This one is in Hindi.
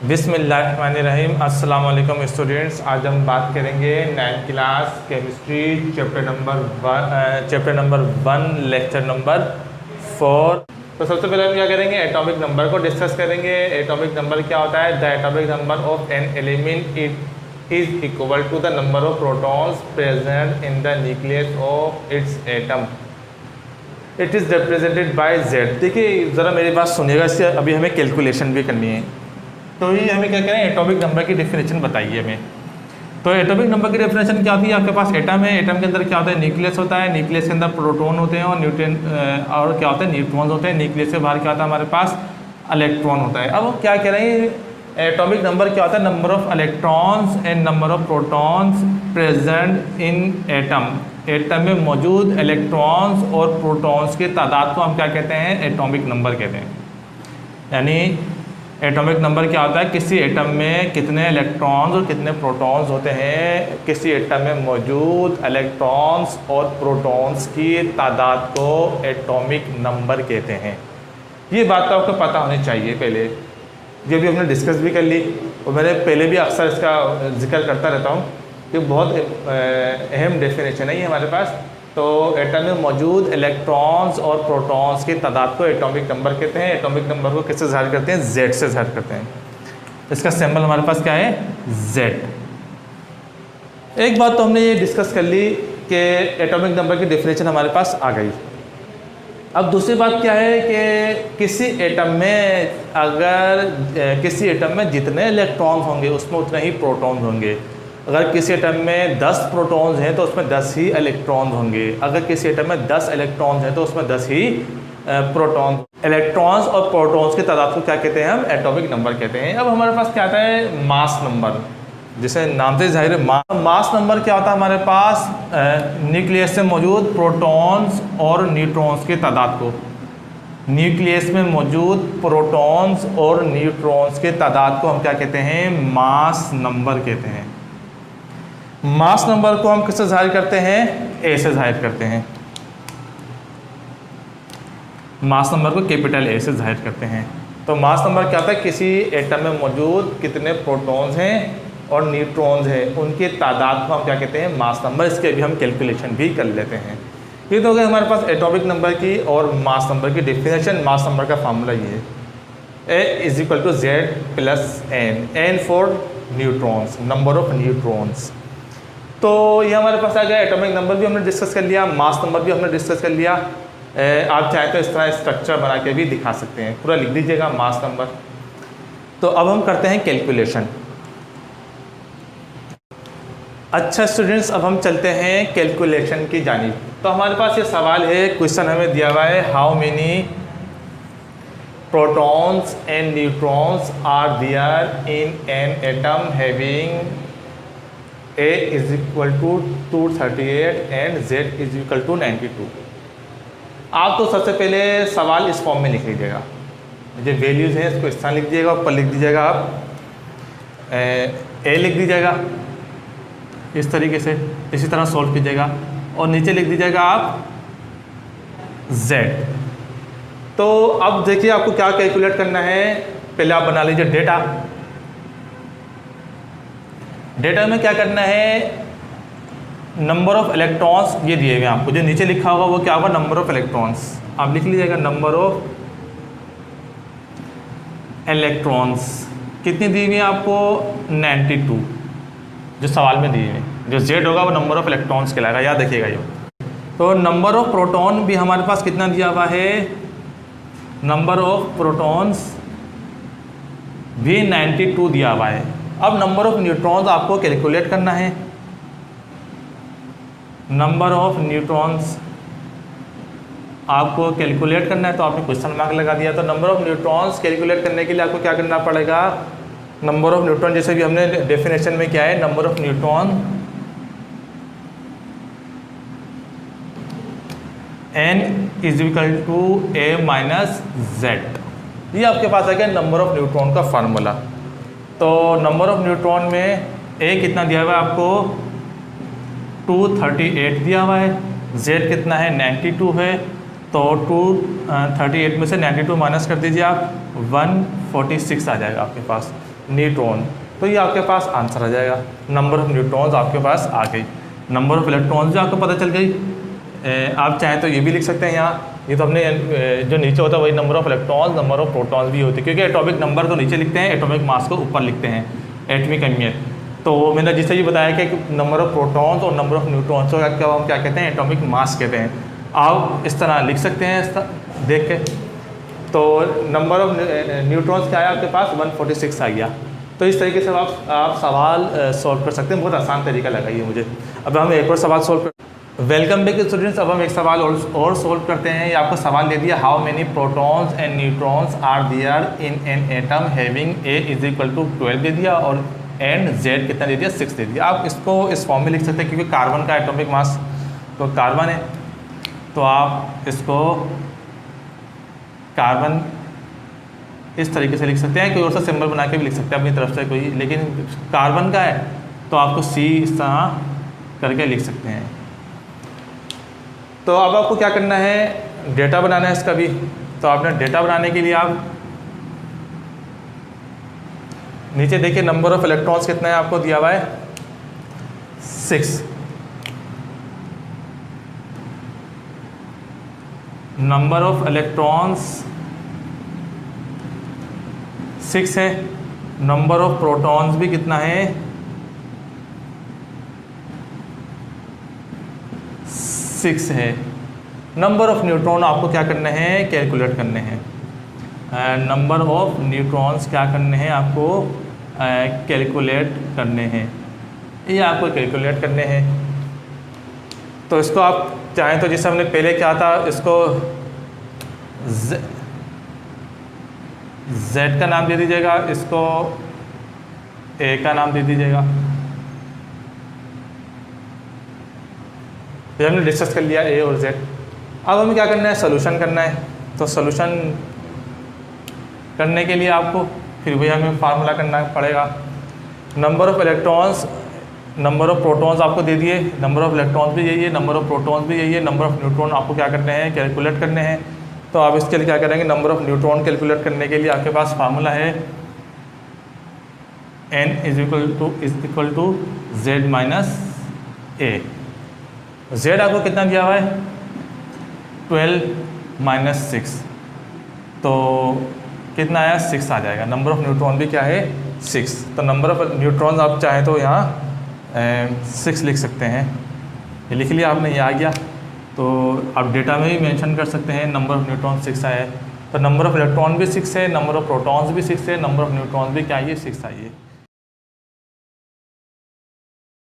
बिस्मिल्लाहिर्रहमानिर्रहीम। अस्सलाम वालेकुम स्टूडेंट्स। आज हम बात करेंगे 9th class chemistry chapter number 1 lecture number 4। तो सबसे पहले हम क्या करेंगे, एटॉमिक नंबर को डिस्कस करेंगे। एटॉमिक नंबर क्या होता है? The atomic number of an element it is equal to the number of protons present in the nucleus of its atom. It is represented by Z. देखिए ज़रा मेरी बात सुनिएगा, इससे अभी हमें कैलकुलेशन भी करनी है। तो ये हमें क्या करें, एटॉमिक नंबर की डेफिनेशन बताइए हमें। तो एटॉमिक नंबर की डेफिनेशन क्या होती है? आपके पास एटम है, एटम के अंदर क्या होता है? न्यूक्लियस होता है, न्यूक्लियस के अंदर प्रोटॉन होते हैं और क्या होता है? न्यूट्रॉन्स होते हैं। न्यूक्लियस के बाहर क्या होता है? हमारे पास इलेक्ट्रॉन होता है। अब हम क्या कह रहे हैं, एटॉमिक नंबर क्या होता है? Number of electrons and number of protons present in atom. Atom में मौजूद इलेक्ट्रॉन्स और प्रोटॉन्स की तादाद को हम क्या कहते हैं? एटॉमिक नंबर कहते हैं। यानी एटॉमिक नंबर क्या होता है? किसी एटम में कितने इलेक्ट्रॉन्स और कितने प्रोटॉन्स होते हैं, किसी एटम में मौजूद इलेक्ट्रॉन्स और प्रोटॉन्स की तादाद को एटॉमिक नंबर कहते हैं। ये बात तो आपको पता होनी चाहिए पहले, ये भी हमने डिस्कस भी कर ली और मैंने पहले भी अक्सर इसका जिक्र करता रहता हूँ कि बहुत अहम डेफिनेशन है ये हमारे पास। तो एटम में मौजूद इलेक्ट्रॉन्स और प्रोटॉन्स की तादाद को एटॉमिक नंबर कहते हैं। एटॉमिक नंबर को किससे ज़ाहिर करते हैं? जेड से ज़ाहिर करते हैं। इसका सिंबल हमारे पास क्या है? जेड। एक बात तो हमने ये डिस्कस कर ली कि एटॉमिक नंबर की डेफिनेशन हमारे पास आ गई। अब दूसरी बात क्या है कि किसी एटम में जितने इलेक्ट्रॉन्स होंगे उसमें उतने ही प्रोटॉन्स होंगे। अगर किसी एटम में 10 प्रोटॉन्स हैं तो उसमें 10 ही इलेक्ट्रॉन्स होंगे। अगर किसी एटम में 10 इलेक्ट्रॉन्स हैं तो उसमें 10 ही प्रोटॉन। इलेक्ट्रॉन्स और प्रोटॉन्स की तादाद को क्या कहते हैं? हम एटॉमिक नंबर कहते हैं। अब हमारे पास क्या आता है? मास नंबर, जिसे नाम से जाहिर है मास नंबर क्या होता है? हमारे पास न्यूक्लियस से मौजूद प्रोटॉन्स और न्यूट्रॉन्स की तादाद को, न्यूक्लियस में मौजूद प्रोटॉन्स और न्यूट्रॉन्स की तादाद को हम क्या कहते हैं? मास नंबर कहते हैं। मास नंबर को हम किससे जाहिर करते हैं? ए से जाहिर करते हैं। मास नंबर को कैपिटल ए से जाहिर करते हैं। तो मास नंबर क्या होता है? किसी एटम में मौजूद कितने प्रोटॉन्स हैं और न्यूट्रॉन्स हैं, उनकी तादाद को हम क्या कहते हैं? Mass number. इसके भी हम कैलकुलेशन भी कर लेते हैं। ये तो हो गया हमारे पास एटॉमिक नंबर की और मास नंबर की डेफिनेशन। मास नंबर का फार्मूला ये है, A is equal to Z plus N, N for neutrons, number of neutrons. तो ये हमारे पास आ गया। एटॉमिक नंबर भी हमने डिस्कस कर लिया, मास नंबर भी हमने डिस्कस कर लिया। आप चाहें तो इस तरह स्ट्रक्चर बना के भी दिखा सकते हैं, पूरा लिख दीजिएगा मास नंबर। तो अब हम करते हैं कैलकुलेशन। अच्छा स्टूडेंट्स, अब हम चलते हैं कैलकुलेशन की जानिब। तो हमारे पास ये सवाल है, क्वेश्चन हमें दिया हुआ है, how many protons and neutrons are there in an atom having A is equal to 238 and Z is equal to 92। आप तो सबसे पहले सवाल इस फॉर्म में लिख लीजिएगा, जो वैल्यूज़ हैं इसको इस तरह लिख दीजिएगा। ऊपर लिख दीजिएगा आप A लिख दीजिएगा इस तरीके से, इसी तरह सॉल्व कीजिएगा और नीचे लिख दीजिएगा आप Z। तो अब देखिए आपको क्या कैलकुलेट करना है। पहले आप बना लीजिए डेटा। डेटा में क्या करना है? नंबर ऑफ इलेक्ट्रॉन्स ये दिए हुए आपको, जो नीचे लिखा होगा वो क्या होगा? Number of electrons. आप लिख लीजिएगा नंबर ऑफ इलेक्ट्रॉन्स। कितनी दी हुई है आपको? 92, जो सवाल में दिए हुए। जो जेड होगा वो नंबर ऑफ इलेक्ट्रॉन्स कहलाएगा, याद रखिएगा ये। तो नंबर ऑफ प्रोटॉन भी हमारे पास कितना दिया हुआ है? नंबर ऑफ प्रोटॉन्स भी 92 दिया हुआ है। अब नंबर ऑफ न्यूट्रॉन्स आपको कैलकुलेट करना है। नंबर ऑफ न्यूट्रॉन्स आपको कैलकुलेट करना है, तो आपने क्वेश्चन मार्क लगा दिया। तो नंबर ऑफ न्यूट्रॉन्स कैलकुलेट करने के लिए आपको क्या करना पड़ेगा? नंबर ऑफ न्यूट्रॉन, जैसे कि हमने डेफिनेशन में क्या है, number of neutron n is equal to a minus Z. ये आपके पास आ गया नंबर ऑफ न्यूट्रॉन का फार्मूला। तो नंबर ऑफ न्यूट्रॉन में A कितना दिया हुआ है आपको? 238 दिया हुआ है। Z कितना है? 92 है। तो 238 में से 92 माइनस कर दीजिए आप, 146 आ जाएगा आपके पास। न्यूट्रॉन, तो ये आपके पास आंसर आ जाएगा। नंबर ऑफ़ न्यूट्रॉन्स आपके पास आ गई, नंबर ऑफ़ इलेक्ट्रॉन्स भी आपको पता चल गई। आप चाहें तो ये भी लिख सकते हैं यहाँ, ये तो हमने जो नीचे होता है वही number of electrons, number of protons भी होती है, क्योंकि एटॉमिक नंबर को नीचे लिखते हैं, एटॉमिक मास को ऊपर लिखते हैं, एटॉमिक अहमियत। तो मैंने जिससे ये बताया कि नंबर ऑफ़ प्रोटॉन्स और नंबर ऑफ़ न्यूट्रॉन्स को हम क्या कहते हैं, एटॉमिक मास कहते हैं। आप इस तरह लिख सकते हैं इस तरह देख के। तो नंबर ऑफ़ न्यूट्रॉन्स क्या है आपके पास, 146 आ गया। तो इस तरीके से आप सवाल सॉल्व कर सकते हैं, बहुत आसान तरीका लगा ये मुझे। अब हम एक और सवाल सॉल्व कर, वेलकम बैक स्टूडेंट्स। अब हम एक सवाल और सॉल्व करते हैं। ये आपको सवाल दे दिया, how many protons and neutrons are there in an atom having A is equal to 12 दे दिया, और एंड जेड कितना दे दिया, 6 दे दिया। आप इसको इस फॉर्म में लिख सकते हैं, क्योंकि कार्बन का एटॉमिक मास तो कार्बन है, तो आप इसको कार्बन इस तरीके से लिख सकते हैं। कोई और सा सिंबल बना के भी लिख सकते हैं अपनी तरफ से कोई, लेकिन कार्बन का है तो आपको सी इस तरह करके लिख सकते हैं। तो अब आपको क्या करना है, डेटा बनाना है इसका भी। तो आपने डेटा बनाने के लिए आप नीचे देखिए, नंबर ऑफ़ इलेक्ट्रॉन्स कितना है आपको दिया हुआ है, 6। नंबर ऑफ़ इलेक्ट्रॉन्स 6 है, नंबर ऑफ़ प्रोटॉन्स भी कितना है, 6 है। नंबर ऑफ़ न्यूट्रॉन आपको क्या करने हैं, कैलकुलेट करने हैं। नंबर ऑफ़ न्यूट्रॉन्स क्या करने हैं आपको, कैलकुलेट करने हैं, ये आपको कैलकुलेट करने हैं। तो इसको आप चाहें तो जैसे हमने पहले क्या था, इसको Z का नाम दे दीजिएगा, इसको A का नाम दे दीजिएगा। ये हमने डिस्कस कर लिया A और Z। अब हमें क्या करना है, सोल्यूशन करना है। तो सोल्यूशन करने के लिए आपको फिर वही हमें फार्मूला करना पड़ेगा। Number of electrons, number of protons आपको दे दिए, नंबर ऑफ़ इलेक्ट्रॉन्स भी यही है, नंबर ऑफ़ प्रोटॉन्स भी यही है, नंबर ऑफ़ न्यूट्रॉन आपको क्या करने हैं, कैलकुलेट करने हैं। तो आप इसके लिए क्या करेंगे, नंबर ऑफ़ न्यूट्रॉन कैलकुलेट करने के लिए आपके पास फार्मूला है n is equal to Z minus A। Z आपको कितना दिया हुआ है, 12 माइनस 6, तो कितना आया, 6 आ जाएगा। नंबर ऑफ़ न्यूट्रॉन भी क्या है, 6। तो नंबर ऑफ़ न्यूट्रॉन्स आप चाहें तो यहाँ 6 लिख सकते हैं, ये लिख लिया आपने, ये आ गया। तो आप डेटा में भी मेंशन कर सकते हैं नंबर ऑफ़ न्यूट्रॉन 6 आया है। तो नंबर ऑफ़ इलेक्ट्रॉन भी 6 है, नंबर ऑफ़ प्रोटॉन्स भी 6 है, नंबर ऑफ़ न्यूट्रॉन्स भी क्या है, 6 आई है।